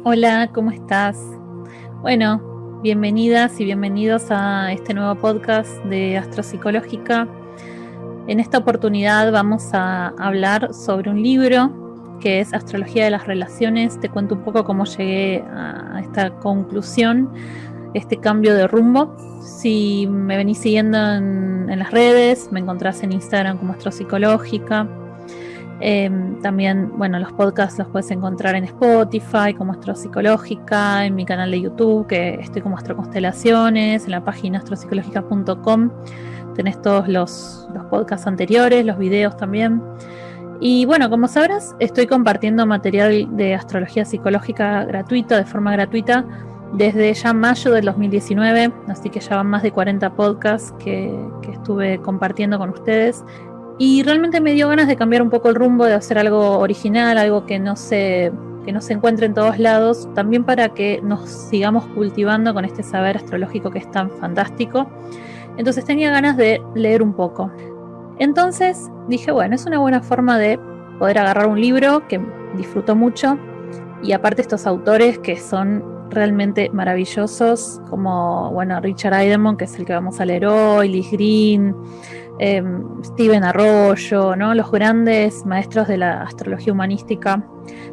Hola, ¿cómo estás? Bueno, bienvenidas y bienvenidos a este nuevo podcast de Astropsicológica. En esta oportunidad vamos a hablar sobre un libro que es Astrología de las Relaciones. Te cuento un poco cómo llegué a esta conclusión, este cambio de rumbo. Si me venís siguiendo en las redes, me encontrás en Instagram como Astropsicológica. También, bueno, los podcasts los puedes encontrar en Spotify como Astropsicológica, en mi canal de YouTube, que estoy como Astroconstelaciones, en la página astropsicológica.com. Tenés todos los podcasts anteriores, los videos también. Y bueno, como sabrás, estoy compartiendo material de astrología psicológica gratuita, de forma gratuita, desde ya mayo del 2019, así que ya van más de 40 podcasts que estuve compartiendo con ustedes. Y realmente me dio ganas de cambiar un poco el rumbo, de hacer algo original, algo que no se encuentre en todos lados, también para que nos sigamos cultivando con este saber astrológico que es tan fantástico. Entonces tenía ganas de leer un poco. Entonces dije, bueno, es una buena forma de poder agarrar un libro que disfruto mucho, y aparte estos autores que son realmente maravillosos, como, bueno, Richard Idemont, que es el que vamos a leer hoy, Liz Green, Stephen Arroyo, ¿no? Los grandes maestros de la astrología humanística.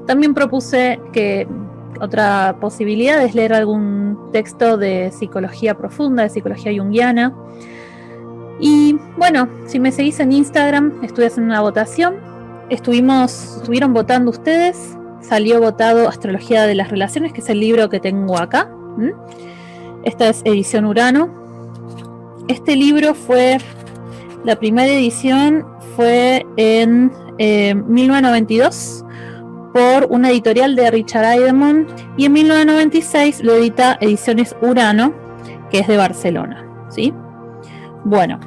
También propuse que otra posibilidad es leer algún texto de psicología profunda, de psicología junguiana. Y bueno, si me seguís en Instagram, estuve haciendo una votación. Estuvieron votando ustedes. Salió votado Astrología de las Relaciones, que es el libro que tengo acá. Esta es edición Urano. Este libro la primera edición fue en 1992 por una editorial de Richard Idemont, y en 1996 lo edita Ediciones Urano, que es de Barcelona, ¿sí? Bueno,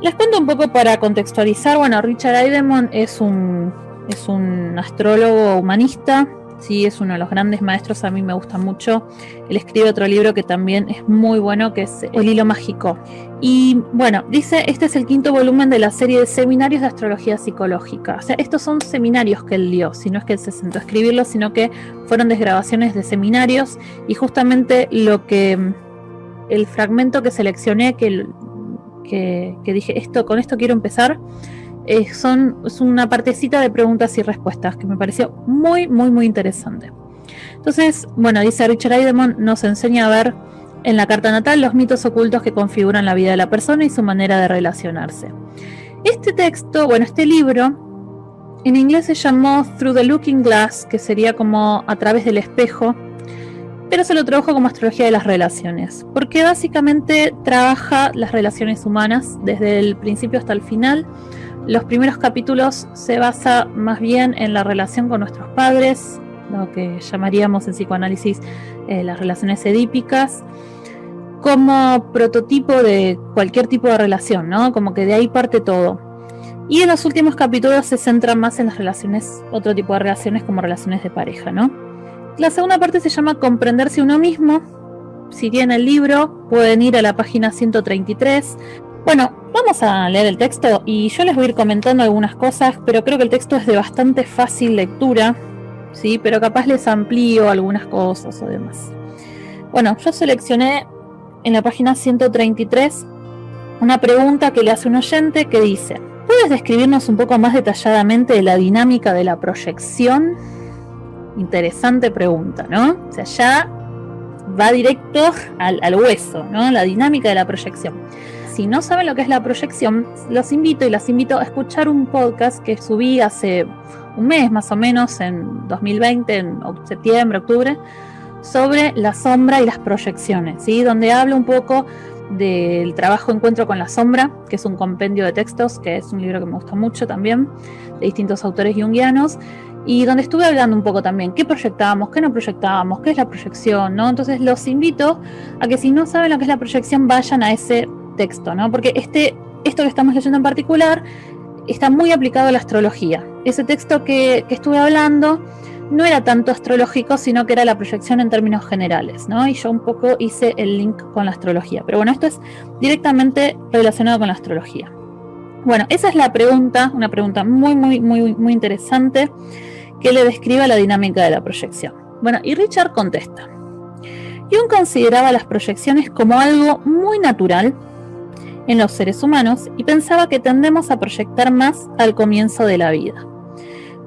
les cuento un poco para contextualizar. Bueno, Richard Idemont es un astrólogo humanista, sí, es uno de los grandes maestros, a mí me gusta mucho. Él escribe otro libro que también es muy bueno, que es El Hilo Mágico. Y bueno, dice, este es el 5º volumen de la serie de seminarios de astrología psicológica. O sea, estos son seminarios que él dio, si no es que él se sentó a escribirlos, sino que fueron desgrabaciones de seminarios. Y justamente el fragmento que seleccioné, que dije, con esto quiero empezar, es una partecita de preguntas y respuestas que me pareció muy, muy, muy interesante. Entonces, bueno, dice Richard Idemont, nos enseña a ver en la carta natal los mitos ocultos que configuran la vida de la persona y su manera de relacionarse. Este texto, bueno, este libro, en inglés se llamó Through the Looking Glass, que sería como a través del espejo, pero se lo tradujo como Astrología de las Relaciones, porque básicamente trabaja las relaciones humanas desde el principio hasta el final. Los primeros capítulos se basa más bien en la relación con nuestros padres, lo que llamaríamos en psicoanálisis las relaciones edípicas, como prototipo de cualquier tipo de relación, ¿no? Como que de ahí parte todo. Y en los últimos capítulos se centran más en las relaciones, otro tipo de relaciones como relaciones de pareja, ¿no? La segunda parte se llama Comprenderse uno mismo. Si tienen el libro, pueden ir a la página 133. Bueno, vamos a leer el texto y yo les voy a ir comentando algunas cosas, pero creo que el texto es de bastante fácil lectura, ¿sí? Pero capaz les amplío algunas cosas o demás. Bueno, yo seleccioné en la página 133 una pregunta que le hace un oyente que dice: ¿puedes describirnos un poco más detalladamente de la dinámica de la proyección? Interesante pregunta, ¿no? O sea, ya va directo al hueso, ¿no? La dinámica de la proyección. Si no saben lo que es la proyección, los invito y las invito a escuchar un podcast que subí hace un mes más o menos, en 2020, en septiembre, octubre, sobre la sombra y las proyecciones, ¿sí? Donde hablo un poco del trabajo Encuentro con la Sombra, que es un compendio de textos, que es un libro que me gusta mucho también, de distintos autores junguianos, y donde estuve hablando un poco también qué proyectábamos, qué no proyectábamos, qué es la proyección, ¿no? Entonces los invito a que, si no saben lo que es la proyección, vayan a ese texto, ¿no? Porque esto que estamos leyendo en particular está muy aplicado a la astrología. Ese texto que estuve hablando no era tanto astrológico, sino que era la proyección en términos generales, ¿no? Y yo un poco hice el link con la astrología. Pero bueno, esto es directamente relacionado con la astrología. Bueno, esa es la pregunta, una pregunta muy, muy, muy, muy interesante, que le describa la dinámica de la proyección. Bueno, y Richard contesta. Jung consideraba las proyecciones como algo muy natural en los seres humanos y pensaba que tendemos a proyectar más al comienzo de la vida.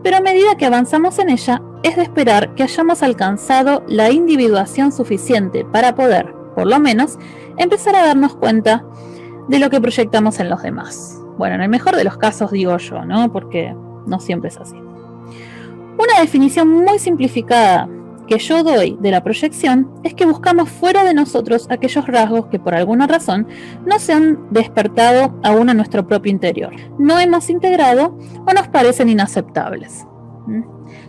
Pero a medida que avanzamos en ella, es de esperar que hayamos alcanzado la individuación suficiente para poder, por lo menos, empezar a darnos cuenta de lo que proyectamos en los demás. Bueno, en el mejor de los casos digo yo, ¿no? Porque no siempre es así. Una definición muy simplificada que yo doy de la proyección es que buscamos fuera de nosotros aquellos rasgos que por alguna razón no se han despertado aún a nuestro propio interior, no hemos integrado o nos parecen inaceptables.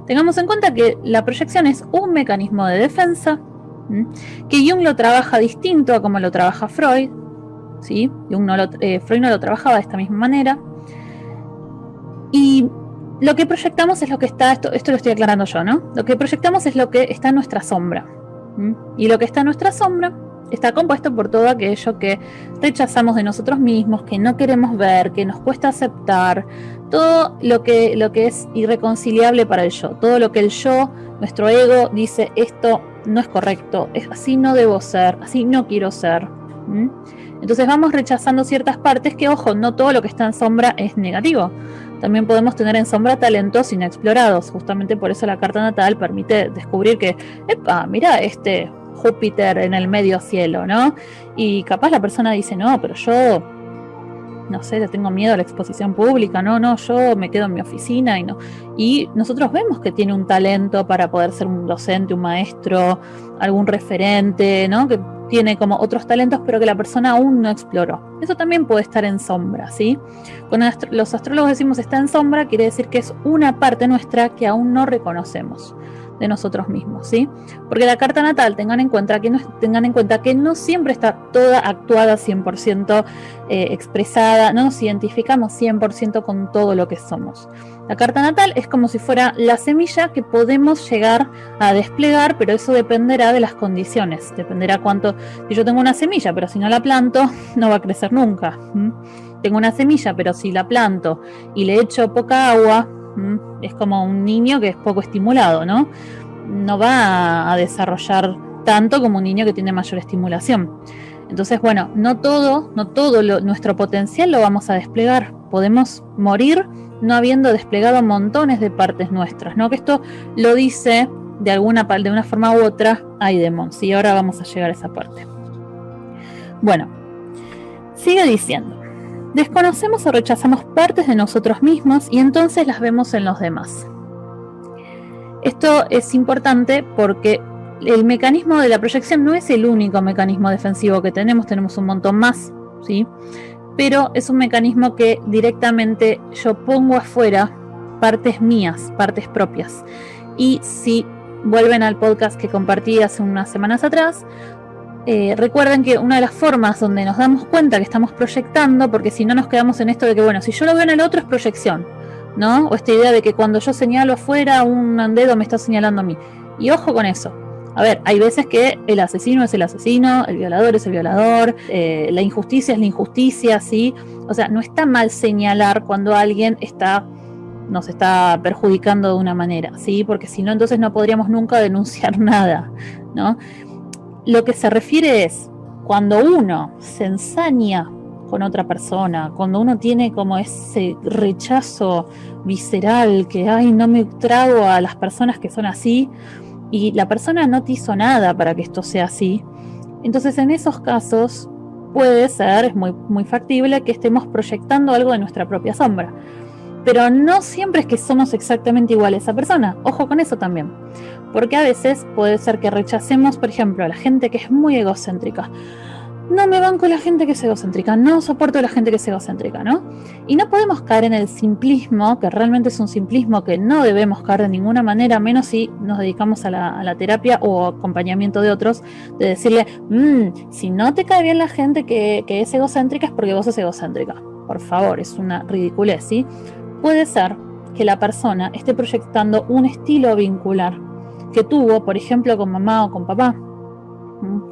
Tengamos en cuenta que la proyección es un mecanismo de defensa, que Jung lo trabaja distinto a como lo trabaja Freud, ¿sí? Freud no lo trabajaba de esta misma manera, y lo que proyectamos es lo que está, esto lo estoy aclarando yo, ¿no? Lo que proyectamos es lo que está en nuestra sombra. Y lo que está en nuestra sombra está compuesto por todo aquello que rechazamos de nosotros mismos, que no queremos ver, que nos cuesta aceptar, todo lo que es irreconciliable para el yo, todo lo que el yo, nuestro ego, dice esto no es correcto, así no debo ser, así no quiero ser. Entonces vamos rechazando ciertas partes que, ojo, no todo lo que está en sombra es negativo. También podemos tener en sombra talentos inexplorados. Justamente por eso la carta natal permite descubrir que, mira este Júpiter en el medio cielo, ¿no? Y capaz la persona dice, no, pero yo, no sé, le tengo miedo a la exposición pública, no, yo me quedo en mi oficina y nosotros vemos que tiene un talento para poder ser un docente, un maestro, algún referente, ¿no? Que tiene como otros talentos, pero que la persona aún no exploró. Eso también puede estar en sombra, ¿sí? Cuando los astrólogos decimos está en sombra, quiere decir que es una parte nuestra que aún no reconocemos de nosotros mismos, ¿sí? Porque la carta natal, tengan en cuenta que no siempre está toda actuada 100% expresada, no nos identificamos 100% con todo lo que somos. La carta natal es como si fuera la semilla que podemos llegar a desplegar, pero eso dependerá de las condiciones, dependerá cuánto. Si yo tengo una semilla, pero si no la planto, no va a crecer nunca. Tengo una semilla, pero si la planto y le echo poca agua, es como un niño que es poco estimulado, ¿no? No va a desarrollar tanto como un niño que tiene mayor estimulación. Entonces, bueno, no todo nuestro potencial lo vamos a desplegar. Podemos morir no habiendo desplegado montones de partes nuestras, ¿no? Que esto lo dice de una forma u otra Heidemon, y ahora vamos a llegar a esa parte. Bueno, sigue diciendo: desconocemos o rechazamos partes de nosotros mismos y entonces las vemos en los demás. Esto es importante porque el mecanismo de la proyección no es el único mecanismo defensivo que tenemos un montón más, ¿sí? Pero es un mecanismo que directamente yo pongo afuera partes mías, partes propias. Y si vuelven al podcast que compartí hace unas semanas atrás, recuerden que una de las formas donde nos damos cuenta que estamos proyectando, porque si no nos quedamos en esto de que, bueno, si yo lo veo en el otro es proyección, ¿no? O esta idea de que cuando yo señalo afuera, un dedo me está señalando a mí. Y ojo con eso. A ver, hay veces que el asesino es el asesino, el violador es el violador, la injusticia es la injusticia, ¿sí? O sea, no está mal señalar cuando alguien nos está perjudicando de una manera, ¿sí? Porque si no, entonces no podríamos nunca denunciar nada, ¿no? Lo que se refiere es cuando uno se ensaña con otra persona, cuando uno tiene como ese rechazo visceral que, ay, no me trago a las personas que son así, y la persona no te hizo nada para que esto sea así. Entonces, en esos casos puede ser, es muy, muy factible que estemos proyectando algo de nuestra propia sombra. Pero no siempre es que somos exactamente iguales a esa persona. Ojo con eso también. Porque a veces puede ser que rechacemos, por ejemplo, a la gente que es muy egocéntrica. No me banco la gente que es egocéntrica, no soporto a la gente que es egocéntrica, ¿no? Y no podemos caer en el simplismo, que realmente es un simplismo que no debemos caer de ninguna manera, menos si nos dedicamos a la terapia o acompañamiento de otros, de decirle, si no te cae bien la gente que es egocéntrica es porque vos sos egocéntrica. Por favor, es una ridiculez, ¿sí? Puede ser que la persona esté proyectando un estilo vincular que tuvo, por ejemplo, con mamá o con papá,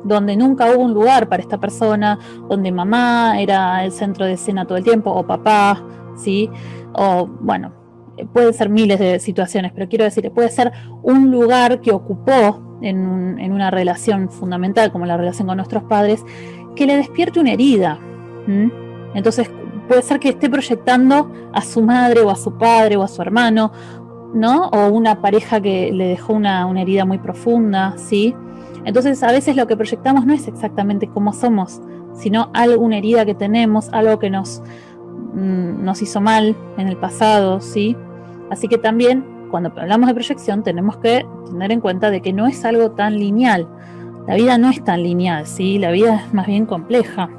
donde nunca hubo un lugar para esta persona, donde mamá era el centro de escena todo el tiempo, o papá, ¿sí? O, bueno, pueden ser miles de situaciones, pero quiero decir, puede ser un lugar que ocupó en una relación fundamental, como la relación con nuestros padres, que le despierte una herida. Entonces, puede ser que esté proyectando a su madre o a su padre o a su hermano, ¿no? O una pareja que le dejó una herida muy profunda, ¿sí? Entonces, a veces lo que proyectamos no es exactamente cómo somos, sino alguna herida que tenemos, algo que nos hizo mal en el pasado, ¿sí? Así que también, cuando hablamos de proyección, tenemos que tener en cuenta de que no es algo tan lineal. La vida no es tan lineal, ¿sí? La vida es más bien compleja.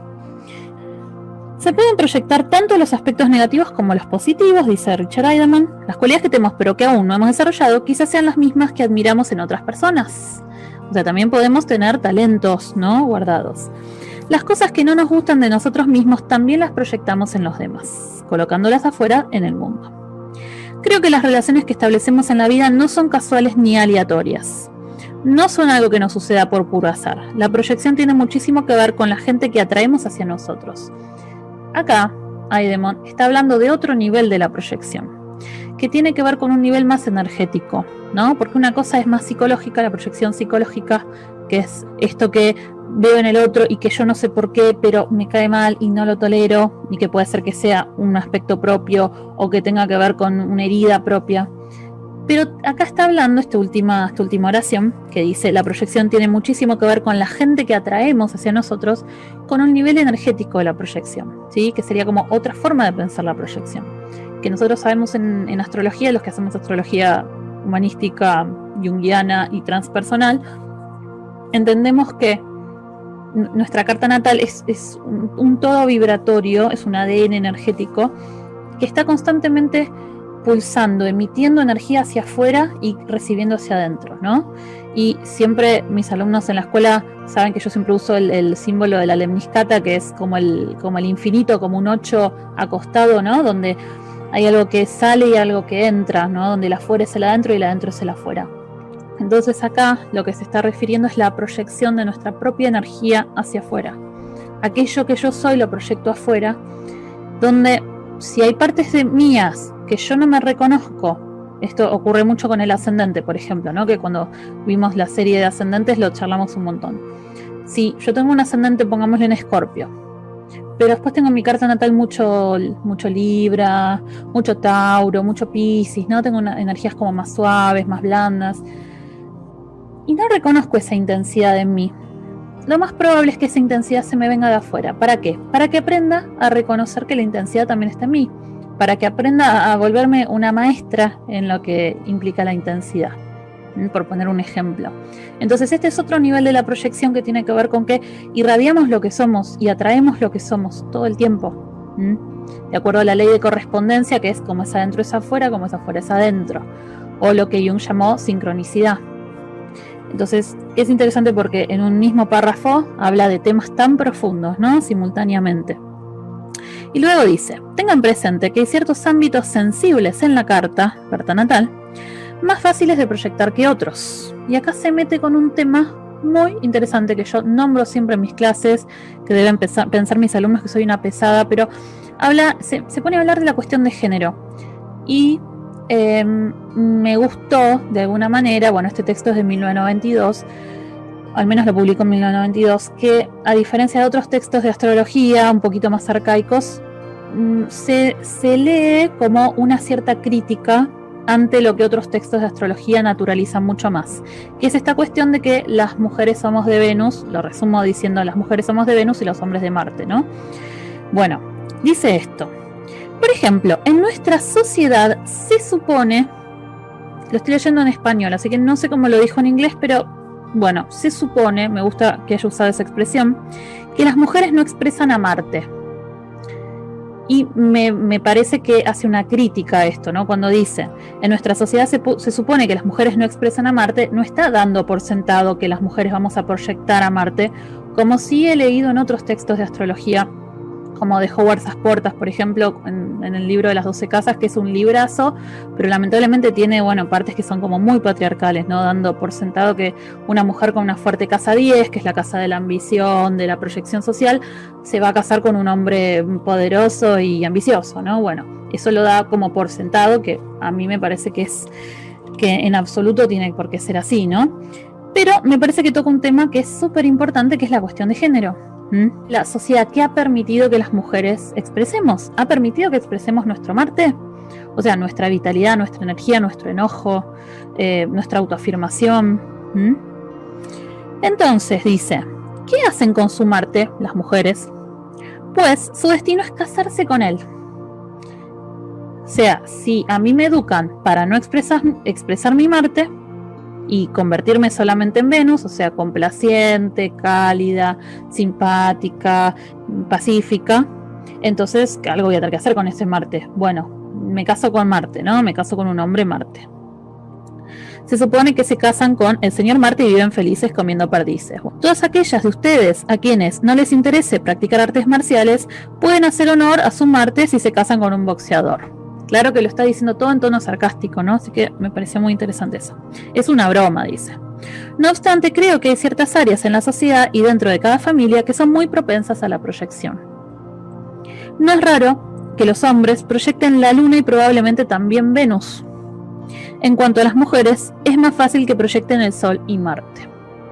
Se pueden proyectar tanto los aspectos negativos como los positivos, dice Richard Eiderman. Las cualidades que tenemos pero que aún no hemos desarrollado quizás sean las mismas que admiramos en otras personas. O sea, también podemos tener talentos, ¿no?, guardados. Las cosas que no nos gustan de nosotros mismos también las proyectamos en los demás, colocándolas afuera en el mundo. Creo que las relaciones que establecemos en la vida no son casuales ni aleatorias. No son algo que nos suceda por puro azar. La proyección tiene muchísimo que ver con la gente que atraemos hacia nosotros. Acá, Eiderman está hablando de otro nivel de la proyección, que tiene que ver con un nivel más energético, ¿no? Porque una cosa es más psicológica, la proyección psicológica, que es esto que veo en el otro y que yo no sé por qué, pero me cae mal y no lo tolero, y que puede ser que sea un aspecto propio o que tenga que ver con una herida propia. Pero acá está hablando esta última oración que dice: la proyección tiene muchísimo que ver con la gente que atraemos hacia nosotros, con un nivel energético de la proyección, ¿sí? Que sería como otra forma de pensar la proyección. Que nosotros sabemos en astrología, los que hacemos astrología humanística, junguiana y transpersonal, entendemos que nuestra carta natal es un todo vibratorio, es un ADN energético que está constantemente pulsando, emitiendo energía hacia afuera y recibiendo hacia adentro, ¿no? Y siempre mis alumnos en la escuela saben que yo siempre uso el símbolo de la lemniscata, que es como el infinito, como un 8 acostado, ¿no? Donde hay algo que sale y algo que entra, ¿no? Donde el afuera es el adentro y el adentro es el afuera. Entonces acá lo que se está refiriendo es la proyección de nuestra propia energía hacia afuera. Aquello que yo soy lo proyecto afuera, donde si hay partes de mías que yo no me reconozco, esto ocurre mucho con el ascendente, por ejemplo, ¿no? Que cuando vimos la serie de ascendentes lo charlamos un montón. Si yo tengo un ascendente, pongámosle en Escorpio, pero después tengo en mi carta natal mucho Libra, mucho Tauro, mucho Piscis, ¿no? Tengo energías como más suaves, más blandas, y no reconozco esa intensidad en mí. Lo más probable es que esa intensidad se me venga de afuera. ¿Para qué? Para que aprenda a reconocer que la intensidad también está en mí, para que aprenda a volverme una maestra en lo que implica la intensidad, por poner un ejemplo. Entonces este es otro nivel de la proyección que tiene que ver con que irradiamos lo que somos y atraemos lo que somos todo el tiempo, de acuerdo a la ley de correspondencia, que es como es adentro es afuera, como es afuera es adentro, o lo que Jung llamó sincronicidad. Entonces es interesante porque en un mismo párrafo habla de temas tan profundos, ¿no?, simultáneamente. Y luego dice: tengan presente que hay ciertos ámbitos sensibles en la carta natal, más fáciles de proyectar que otros. Y acá se mete con un tema muy interesante que yo nombro siempre en mis clases, que deben pensar mis alumnos que soy una pesada, pero se pone a hablar de la cuestión de género. Y me gustó de alguna manera, bueno, este texto es de 1992, al menos lo publicó en 1992, que a diferencia de otros textos de astrología un poquito más arcaicos, se lee como una cierta crítica ante lo que otros textos de astrología naturalizan mucho más, que es esta cuestión de que las mujeres somos de Venus. Lo resumo diciendo: las mujeres somos de Venus y los hombres de Marte, ¿no? Bueno, dice esto: por ejemplo, en nuestra sociedad se supone, lo estoy leyendo en español, así que no sé cómo lo dijo en inglés, pero bueno, se supone, me gusta que haya usado esa expresión, que las mujeres no expresan a Marte. Y me parece que hace una crítica a esto, ¿no? Cuando dice: en nuestra sociedad se supone que las mujeres no expresan a Marte, no está dando por sentado que las mujeres vamos a proyectar a Marte, como sí he leído en otros textos de astrología como de Howard Sasportas, por ejemplo, en el libro de las 12 casas, que es un librazo, pero lamentablemente tiene, bueno, partes que son como muy patriarcales, ¿no? Dando por sentado que una mujer con una fuerte casa 10, que es la casa de la ambición, de la proyección social, se va a casar con un hombre poderoso y ambicioso, ¿no? Bueno, eso lo da como por sentado, que a mí me parece que en absoluto tiene por qué ser así, ¿no? Pero me parece que toca un tema que es súper importante, que es la cuestión de género. La sociedad, ¿qué ha permitido que las mujeres expresemos? ¿Ha permitido que expresemos nuestro Marte? O sea, nuestra vitalidad, nuestra energía, nuestro enojo, nuestra autoafirmación. Entonces dice, ¿qué hacen con su Marte las mujeres? Pues su destino es casarse con él. O sea, si a mí me educan para no expresar mi Marte y convertirme solamente en Venus, o sea, complaciente, cálida, simpática, pacífica, entonces algo voy a tener que hacer con ese Marte. Bueno, me caso con Marte, ¿no? Me caso con un hombre Marte. Se supone que se casan con el señor Marte y viven felices comiendo perdices. Todas aquellas de ustedes a quienes no les interese practicar artes marciales pueden hacer honor a su Marte si se casan con un boxeador. Claro que lo está diciendo todo en tono sarcástico, ¿no? Así que me pareció muy interesante eso. Es una broma, dice. No obstante, creo que hay ciertas áreas en la sociedad y dentro de cada familia que son muy propensas a la proyección. No es raro que los hombres proyecten la Luna y probablemente también Venus. En cuanto a las mujeres, es más fácil que proyecten el Sol y Marte.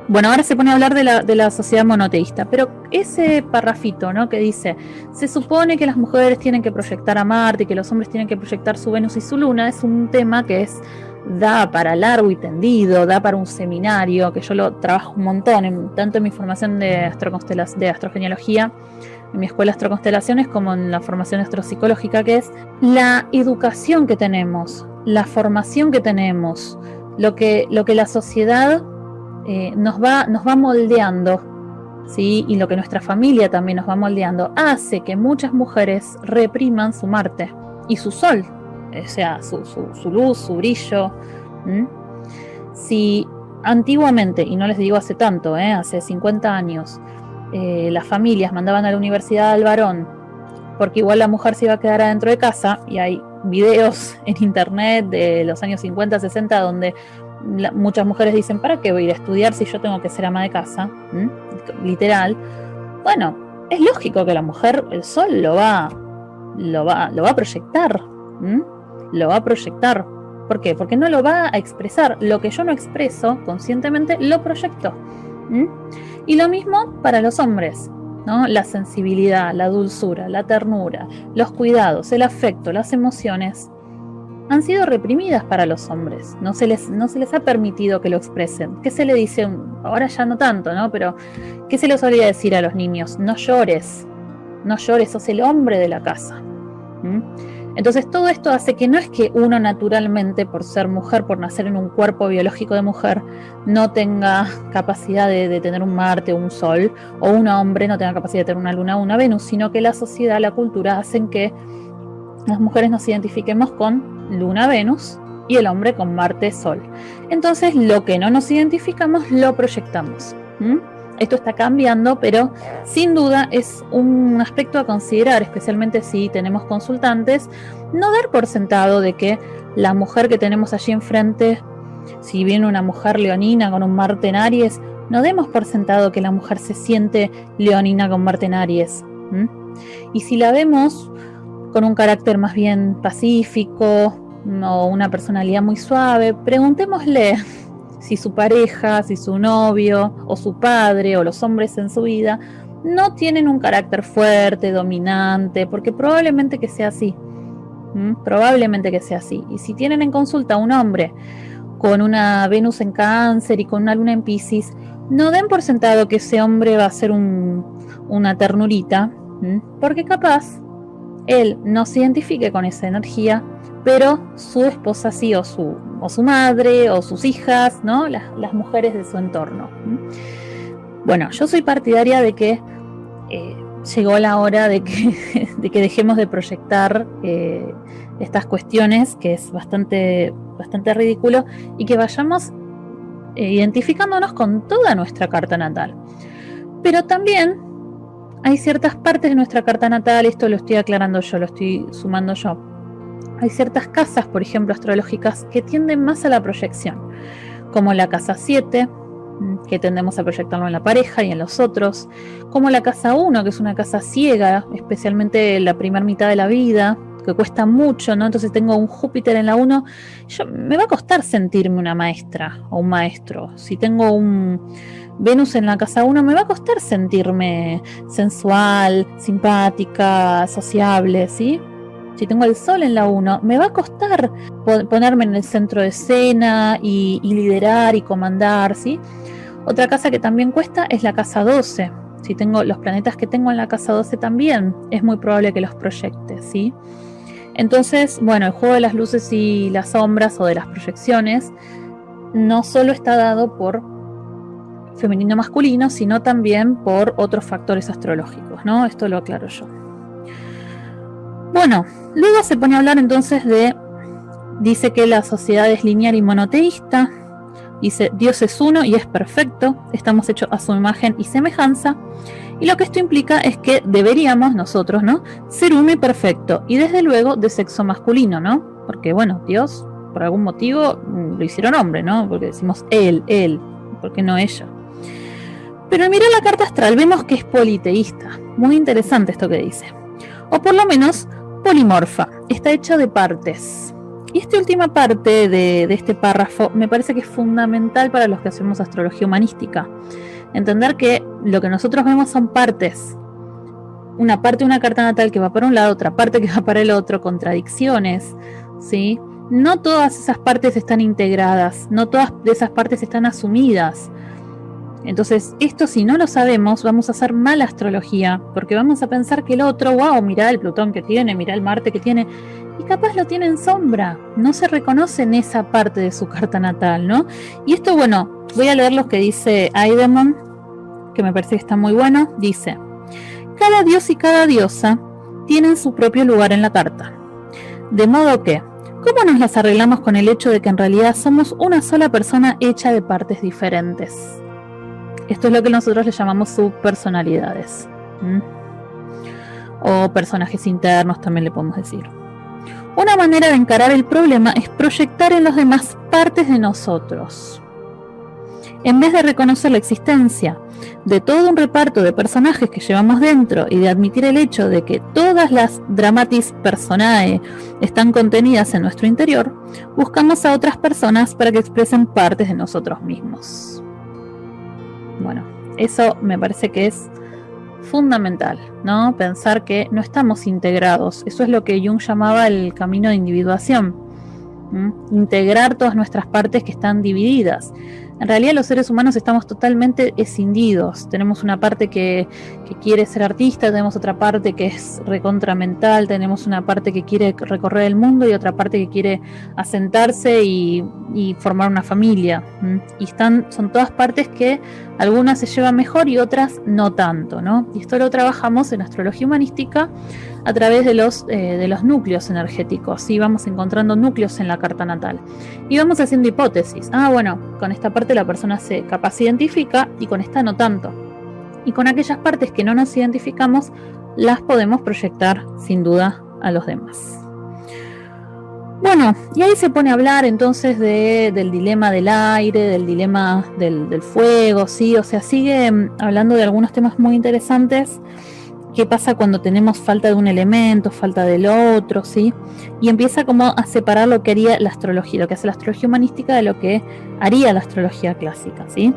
Bueno, ahora se pone a hablar de la sociedad monoteísta, pero ese parrafito, ¿no? Que dice, se supone que las mujeres tienen que proyectar a Marte y que los hombres tienen que proyectar su Venus y su Luna, es un tema que da para largo y tendido, da para un seminario, que yo lo trabajo un montón, tanto en mi formación de astrogenealogía, en mi escuela de astroconstelaciones, como en la formación astropsicológica, que es la educación que tenemos, la formación que tenemos, lo que la sociedad nos va moldeando, ¿sí? Y lo que nuestra familia también nos va moldeando, hace que muchas mujeres repriman su Marte y su Sol, o sea, su luz, su brillo. Si antiguamente, y no les digo hace tanto, hace 50 años, las familias mandaban a la universidad al varón, porque igual la mujer se iba a quedar adentro de casa, y hay videos en internet de los años 50, 60, donde muchas mujeres dicen, ¿para qué voy a ir a estudiar si yo tengo que ser ama de casa? Literal. Bueno, es lógico que la mujer, el sol lo va a proyectar. Lo va a proyectar. ¿Por qué? Porque no lo va a expresar. Lo que yo no expreso conscientemente, lo proyecto. Y lo mismo para los hombres, ¿no? La sensibilidad, la dulzura, la ternura, los cuidados, el afecto, las emociones han sido reprimidas para los hombres. No se les ha permitido que lo expresen. ¿Qué se le dice? Ahora ya no tanto, ¿no? Pero ¿qué se les solía decir a los niños? No llores, sos el hombre de la casa. Entonces todo esto hace que no es que uno naturalmente, por ser mujer, por nacer en un cuerpo biológico de mujer, no tenga capacidad de tener un Marte o un Sol, o un hombre no tenga capacidad de tener una Luna o una Venus, sino que la sociedad, la cultura hacen que las mujeres nos identifiquemos con Luna-Venus y el hombre con Marte-Sol. Entonces lo que no nos identificamos lo proyectamos. Esto está cambiando, pero sin duda es un aspecto a considerar, especialmente si tenemos consultantes, no dar por sentado de que la mujer que tenemos allí enfrente, si viene una mujer leonina con un Marte en Aries, no demos por sentado que la mujer se siente leonina con Marte en Aries. Y si la vemos con un carácter más bien pacífico o una personalidad muy suave, preguntémosle si su pareja, si su novio o su padre o los hombres en su vida no tienen un carácter fuerte, dominante, porque probablemente que sea así. Probablemente que sea así. Y si tienen en consulta a un hombre con una Venus en Cáncer y con una Luna en Piscis, no den por sentado que ese hombre va a ser una ternurita, porque capaz él no se identifique con esa energía, pero su esposa sí, o su madre, o sus hijas, ¿no? Las mujeres de su entorno. Bueno, yo soy partidaria de que llegó la hora de que dejemos de proyectar estas cuestiones, que es bastante ridículo, y que vayamos identificándonos con toda nuestra carta natal. Pero también hay ciertas partes de nuestra carta natal, esto lo estoy aclarando yo, lo estoy sumando yo. Hay ciertas casas, por ejemplo, astrológicas, que tienden más a la proyección, como la casa 7, que tendemos a proyectarlo en la pareja y en los otros, como la casa 1, que es una casa ciega, especialmente la primera mitad de la vida, que cuesta mucho, ¿no? Entonces tengo un Júpiter en la 1, me va a costar sentirme una maestra o un maestro. Si tengo un Venus en la casa 1, me va a costar sentirme sensual, simpática, sociable, ¿sí? Si tengo el Sol en la 1, me va a costar ponerme en el centro de escena y liderar y comandar, ¿sí? Otra casa que también cuesta es la casa 12. Si tengo los planetas que tengo en la casa 12 también, es muy probable que los proyecte, ¿sí? Entonces, bueno, el juego de las luces y las sombras o de las proyecciones no solo está dado por femenino masculino, sino también por otros factores astrológicos, ¿no? Esto lo aclaro yo. Bueno, luego se pone a hablar entonces dice que la sociedad es lineal y monoteísta, dice Dios es uno y es perfecto, estamos hechos a su imagen y semejanza, y lo que esto implica es que deberíamos nosotros, ¿no?, ser uno y perfecto, y desde luego de sexo masculino, ¿no? Porque bueno, Dios por algún motivo lo hicieron hombre, ¿no? Porque decimos él, ¿por qué no ella? Pero al mirar la carta astral vemos que es politeísta, muy interesante esto que dice, o por lo menos polimorfa, está hecha de partes. Y esta última parte de este párrafo me parece que es fundamental para los que hacemos astrología humanística. Entender que lo que nosotros vemos son partes. Una parte de una carta natal que va para un lado, otra parte que va para el otro, contradicciones, ¿sí? No todas esas partes están integradas, no todas de esas partes están asumidas. Entonces, esto si no lo sabemos, vamos a hacer mala astrología, porque vamos a pensar que el otro, wow, mirá el Plutón que tiene, mirá el Marte que tiene, y capaz lo tiene en sombra, no se reconoce en esa parte de su carta natal, ¿no? Y esto, bueno, voy a leer lo que dice Eidemann, que me parece que está muy bueno. Dice: cada dios y cada diosa tienen su propio lugar en la carta, de modo que, ¿cómo nos las arreglamos con el hecho de que en realidad somos una sola persona hecha de partes diferentes? Esto es lo que nosotros le llamamos subpersonalidades, o personajes internos también le podemos decir. Una manera de encarar el problema es proyectar en los demás partes de nosotros. En vez de reconocer la existencia de todo un reparto de personajes que llevamos dentro y de admitir el hecho de que todas las dramatis personae están contenidas en nuestro interior, buscamos a otras personas para que expresen partes de nosotros mismos. Bueno, eso me parece que es fundamental, ¿no? Pensar que no estamos integrados. Eso es lo que Jung llamaba el camino de individuación. Integrar todas nuestras partes que están divididas. En realidad los seres humanos estamos totalmente escindidos. Tenemos una parte que quiere ser artista, tenemos otra parte que es recontramental, tenemos una parte que quiere recorrer el mundo y otra parte que quiere asentarse y formar una familia. Y son todas partes que algunas se llevan mejor y otras no tanto, ¿no? Y esto lo trabajamos en astrología humanística a través de los núcleos energéticos, ¿sí? Vamos encontrando núcleos en la carta natal y vamos haciendo hipótesis. Bueno, con esta parte la persona se capaz identifica y con esta no tanto. Y con aquellas partes que no nos identificamos, las podemos proyectar sin duda a los demás. Bueno, y ahí se pone a hablar entonces del dilema del aire, del dilema del fuego, ¿sí? O sea, sigue hablando de algunos temas muy interesantes. ¿Qué pasa cuando tenemos falta de un elemento, falta del otro, ¿sí? Y empieza como a separar lo que haría la astrología, lo que hace la astrología humanística de lo que haría la astrología clásica, ¿sí?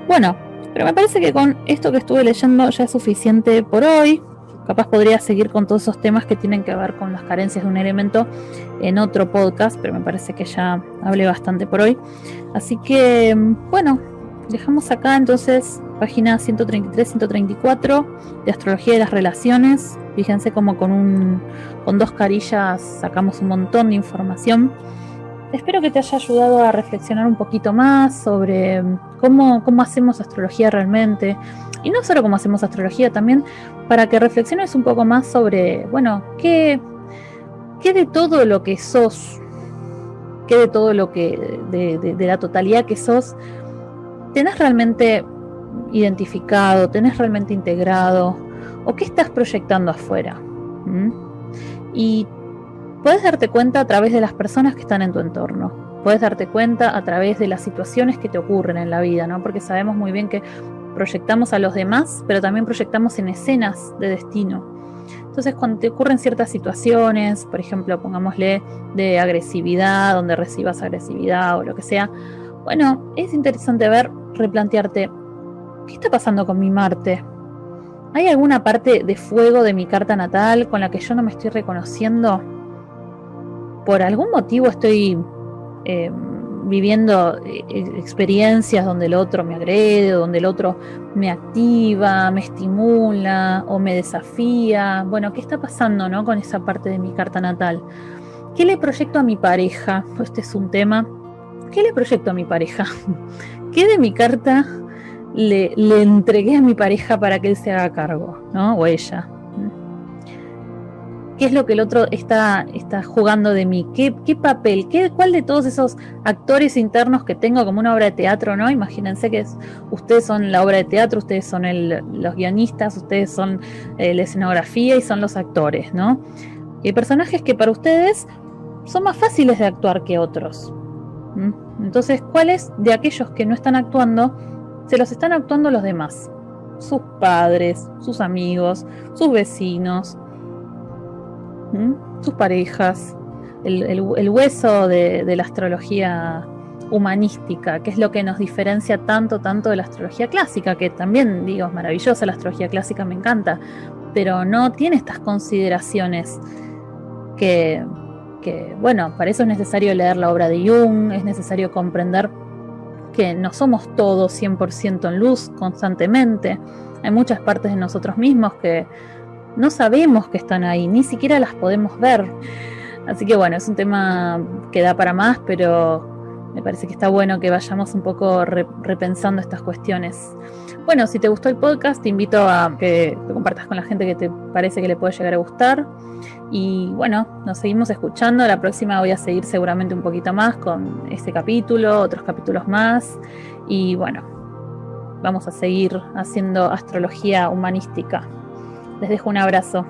Bueno, pero me parece que con esto que estuve leyendo ya es suficiente por hoy. Capaz podría seguir con todos esos temas que tienen que ver con las carencias de un elemento en otro podcast, pero me parece que ya hablé bastante por hoy. Así que, bueno, dejamos acá entonces página 133-134 de Astrología de las Relaciones. Fíjense como con 2 carillas sacamos un montón de información. Espero que te haya ayudado a reflexionar un poquito más sobre cómo hacemos astrología realmente. Y no solo cómo hacemos astrología, también para que reflexiones un poco más sobre, bueno, qué de todo lo que sos, qué de todo lo que, de la totalidad que sos, tenés realmente identificado, tenés realmente integrado, o qué estás proyectando afuera. Y puedes darte cuenta a través de las personas que están en tu entorno, puedes darte cuenta a través de las situaciones que te ocurren en la vida, ¿no? Porque sabemos muy bien que proyectamos a los demás, pero también proyectamos en escenas de destino. Entonces, cuando te ocurren ciertas situaciones, por ejemplo, pongámosle de agresividad, donde recibas agresividad o lo que sea, bueno, es interesante replantearte, ¿qué está pasando con mi Marte? ¿Hay alguna parte de fuego de mi carta natal con la que yo no me estoy reconociendo? ¿Por algún motivo estoy viviendo experiencias donde el otro me agrede, donde el otro me activa, me estimula o me desafía? Bueno, ¿qué está pasando, ¿no? Con esa parte de mi carta natal? ¿Qué le proyecto a mi pareja? Este es un tema. ¿Qué le proyecto a mi pareja? ¿Qué de mi carta le entregué a mi pareja para que él se haga cargo, ¿no? O ella. ¿Qué es lo que el otro está jugando de mí? ¿Qué papel? ¿Cuál de todos esos actores internos que tengo como una obra de teatro, ¿no? Imagínense que ustedes son la obra de teatro, ustedes son los guionistas, ustedes son la escenografía y son los actores, ¿no? Y hay personajes que para ustedes son más fáciles de actuar que otros. Entonces, ¿cuáles de aquellos que no están actuando se los están actuando los demás? Sus padres, sus amigos, sus vecinos, sus parejas, el hueso de la astrología humanística, que es lo que nos diferencia tanto de la astrología clásica, que también, digo, es maravillosa, la astrología clásica me encanta, pero no tiene estas consideraciones que bueno, para eso es necesario leer la obra de Jung, es necesario comprender que no somos todos 100% en luz constantemente. Hay muchas partes de nosotros mismos que no sabemos que están ahí, ni siquiera las podemos ver. Así que bueno, es un tema que da para más, pero me parece que está bueno que vayamos un poco repensando estas cuestiones. Bueno, si te gustó el podcast, te invito a que lo compartas con la gente que te parece que le puede llegar a gustar. Y bueno, nos seguimos escuchando. La próxima voy a seguir seguramente un poquito más con este capítulo, otros capítulos más. Y bueno, vamos a seguir haciendo astrología humanística. Les dejo un abrazo.